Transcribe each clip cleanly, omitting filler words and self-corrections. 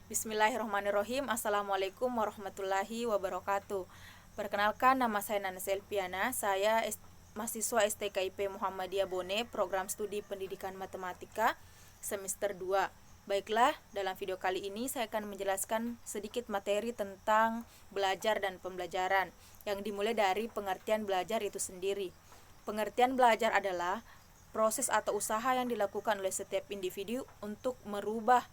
Bismillahirrahmanirrahim. Assalamualaikum warahmatullahi wabarakatuh. Perkenalkan, nama saya Nana Selviana. Saya mahasiswa STKIP Muhammadiyah Bone, program studi pendidikan matematika semester 2. Baiklah, dalam video kali ini saya akan menjelaskan sedikit materi tentang belajar dan pembelajaran yang dimulai dari pengertian belajar itu sendiri. Pengertian belajar adalah proses atau usaha yang dilakukan oleh setiap individu untuk merubah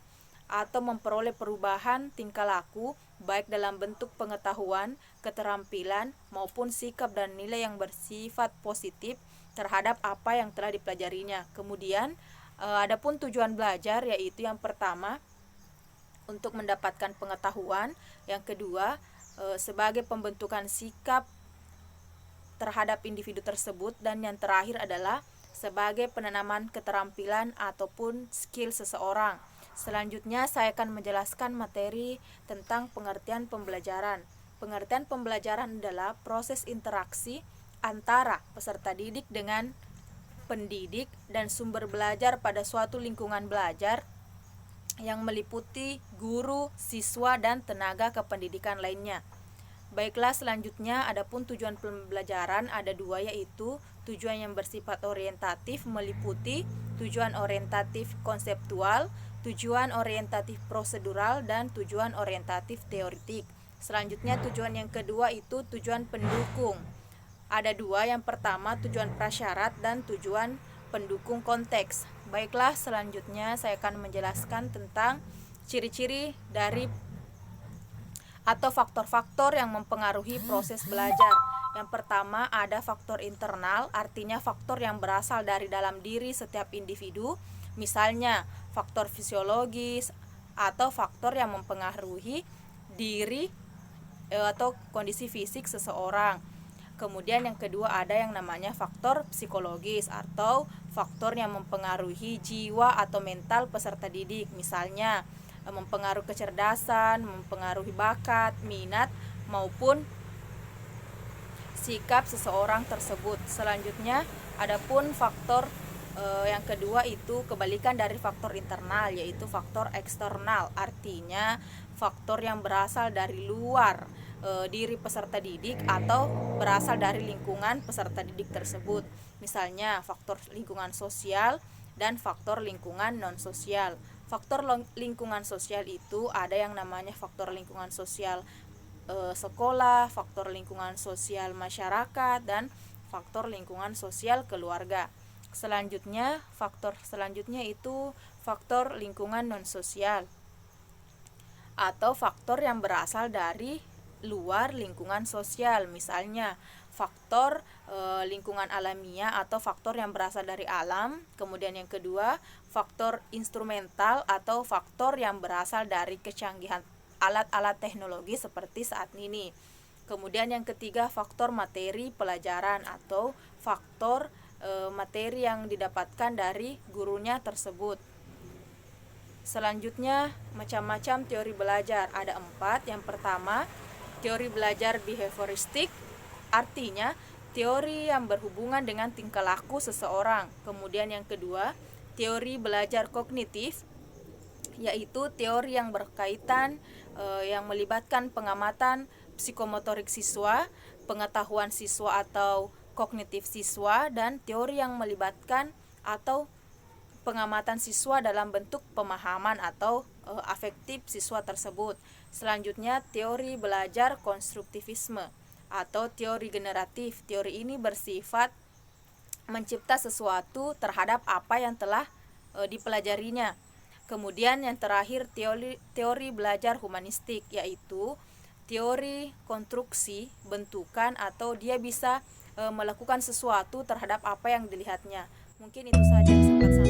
atau memperoleh perubahan tingkah laku baik dalam bentuk pengetahuan, keterampilan maupun sikap dan nilai yang bersifat positif terhadap apa yang telah dipelajarinya. Kemudian adapun tujuan belajar yaitu yang pertama untuk mendapatkan pengetahuan, yang kedua sebagai pembentukan sikap terhadap individu tersebut, dan yang terakhir adalah sebagai penanaman keterampilan ataupun skill seseorang. Selanjutnya saya akan menjelaskan materi tentang pengertian pembelajaran. Pengertian pembelajaran adalah proses interaksi antara peserta didik dengan pendidik dan sumber belajar pada suatu lingkungan belajar yang meliputi guru, siswa, dan tenaga kependidikan lainnya. Baiklah, selanjutnya adapun tujuan pembelajaran ada dua, yaitu tujuan yang bersifat orientatif meliputi tujuan orientatif konseptual, tujuan orientatif prosedural, dan tujuan orientatif teoritik. Selanjutnya tujuan yang kedua itu tujuan pendukung. Ada dua, yang pertama tujuan prasyarat dan tujuan pendukung konteks. Baiklah, selanjutnya saya akan menjelaskan tentang ciri-ciri dari atau faktor-faktor yang mempengaruhi proses belajar. Yang pertama ada faktor internal, artinya faktor yang berasal dari dalam diri setiap individu, misalnya faktor fisiologis atau faktor yang mempengaruhi diri atau kondisi fisik seseorang. Kemudian yang kedua ada yang namanya faktor psikologis atau faktor yang mempengaruhi jiwa atau mental peserta didik, misalnya mempengaruhi kecerdasan, mempengaruhi bakat, minat, maupun sikap seseorang tersebut. Selanjutnya, adapun faktor yang kedua itu kebalikan dari faktor internal, yaitu faktor eksternal, artinya faktor yang berasal dari luar diri peserta didik atau berasal dari lingkungan peserta didik tersebut. Misalnya, faktor lingkungan sosial dan faktor lingkungan non-sosial. Faktor lingkungan sosial itu ada yang namanya faktor lingkungan sosial sekolah, faktor lingkungan sosial masyarakat, dan faktor lingkungan sosial keluarga. Faktor selanjutnya itu faktor lingkungan non-sosial atau faktor yang berasal dari luar lingkungan sosial, misalnya faktor lingkungan alamiah atau faktor yang berasal dari alam. Kemudian yang kedua, faktor instrumental atau faktor yang berasal dari kecanggihan alat-alat teknologi seperti saat ini. Kemudian yang ketiga, faktor materi pelajaran atau faktor materi yang didapatkan dari gurunya tersebut. Selanjutnya, macam-macam teori belajar, ada 4. Yang pertama, teori belajar behavioristik, artinya teori yang berhubungan dengan tingkah laku seseorang. Kemudian yang kedua, teori belajar kognitif, yaitu teori yang berkaitan yang melibatkan pengamatan psikomotorik siswa, pengetahuan siswa atau kognitif siswa, dan teori yang melibatkan atau pengamatan siswa dalam bentuk pemahaman atau afektif siswa tersebut. Selanjutnya, teori belajar konstruktivisme atau teori generatif. Teori ini bersifat mencipta sesuatu terhadap apa yang telah dipelajarinya. Kemudian yang terakhir, teori belajar humanistik, yaitu teori konstruksi bentukan atau dia bisa melakukan sesuatu terhadap apa yang dilihatnya. Mungkin itu saja yang sempat saya